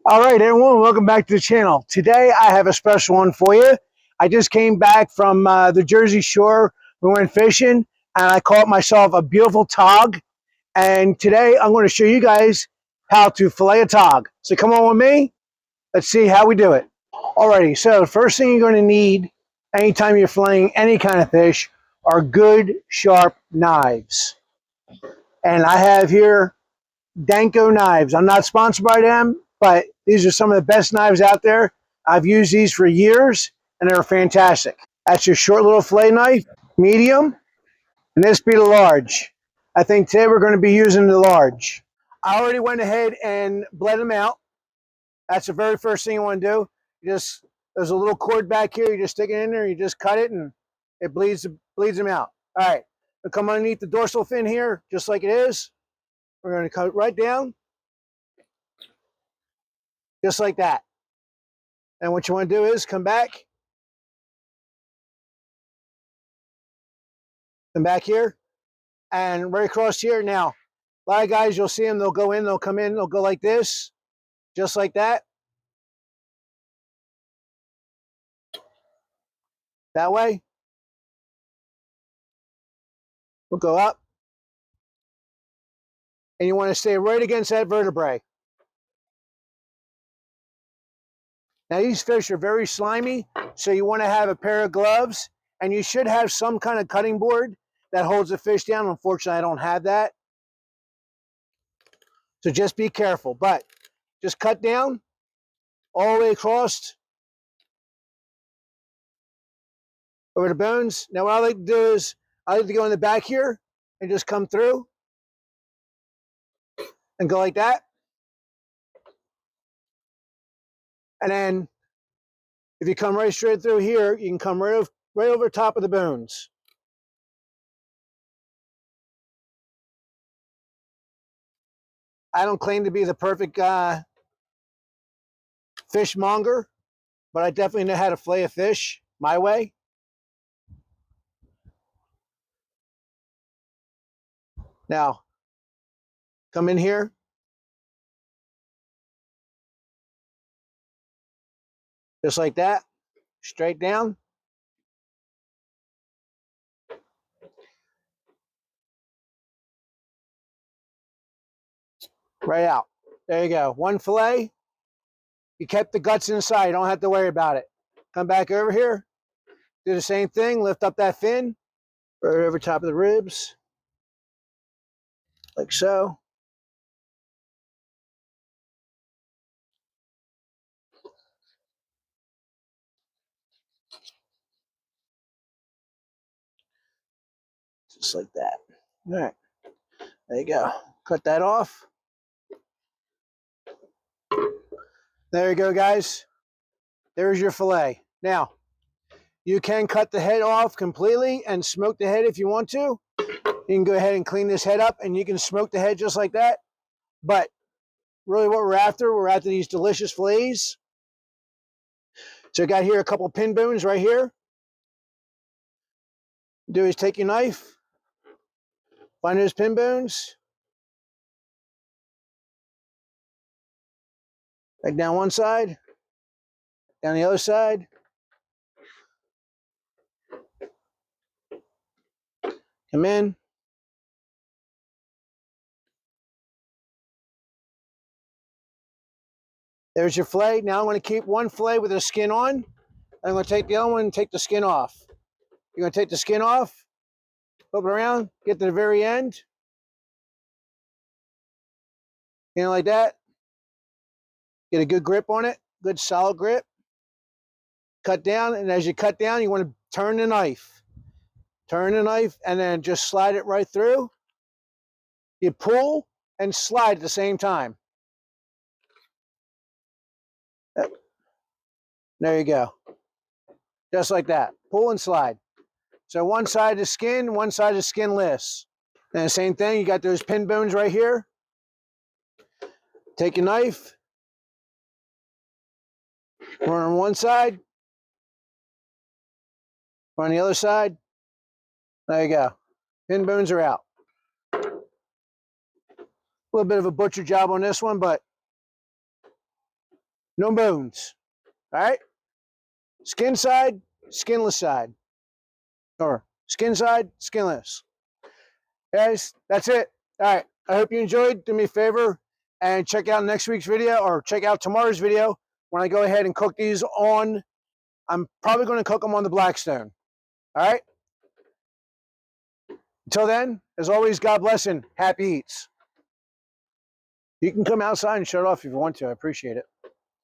All right, everyone, welcome back to the channel. Today, I have a special one for you. I just came back from the Jersey Shore. We went fishing, and I caught myself a beautiful tog. And today, I'm going to show you guys how to fillet a tog. So come on with me. Let's see how we do it. Alrighty, so the first thing you're going to need anytime you're filleting any kind of fish are good, sharp knives. And I have here Danko knives. I'm not sponsored by them, but these are some of the best knives out there. I've used these for years, and they're fantastic. That's your short little fillet knife, medium, and this be the large. I think today we're going to be using the large. I already went ahead and bled them out. That's the very first thing you want to do. There's a little cord back here. You just stick it in there, you just cut it, and it bleeds them out. All right, we'll come underneath the dorsal fin here, just like it is. We're going to cut it right down, just like that. And what you want to do is come back here, and right across here. Now, a lot of guys, you'll see them, they'll go in, they'll come in, they'll go like this, just like that. That way. We'll go up. And you want to stay right against that vertebrae. Now, these fish are very slimy, so you want to have a pair of gloves, and you should have some kind of cutting board that holds the fish down. Unfortunately, I don't have that. So just be careful, but just cut down all the way across over the bones. Now, what I like to do is I like to go in the back here and just come through and go like that. And then if you come right straight through here, you can come right over top of the bones. I don't claim to be the perfect fishmonger, but I definitely know how to fillet a fish my way. Now, come in here. Just like that, straight down. Right out. There you go. One fillet. You kept the guts inside. You don't have to worry about it. Come back over here. Do the same thing. Lift up that fin. Right over top of the ribs. Like so. Just like that. All right. There you go. Cut that off. There you go, guys. There's your fillet. Now, you can cut the head off completely and smoke the head if you want to. You can go ahead and clean this head up, and you can smoke the head just like that. But really what we're after these delicious fillets. So I got here a couple pin bones right here. Do is take your knife, find those pin bones, back down one side, down the other side. Come in. There's your fillet. Now I'm going to keep one fillet with the skin on. I'm going to take the other one and take the skin off. You're going to take the skin off, flip it around, get to the very end. You know, like that. Get a good grip on it, good solid grip. Cut down, and as you cut down, you want to turn the knife. Turn the knife, and then just slide it right through. You pull and slide at the same time. There you go. Just like that. Pull and slide. So one side is skin, one side is skinless. And the same thing, you got those pin bones right here. Take your knife, run on one side, run on the other side. There you go. Pin bones are out. A little bit of a butcher job on this one, but no bones. All right? Skin side, skinless side. Or skin side, skinless. Guys, that's it. All right. I hope you enjoyed. Do me a favor and check out next week's video or check out tomorrow's video when I go ahead and cook these on. I'm probably going to cook them on the Blackstone. All right? Until then, as always, God bless and happy eats. You can come outside and shut off if you want to. I appreciate it.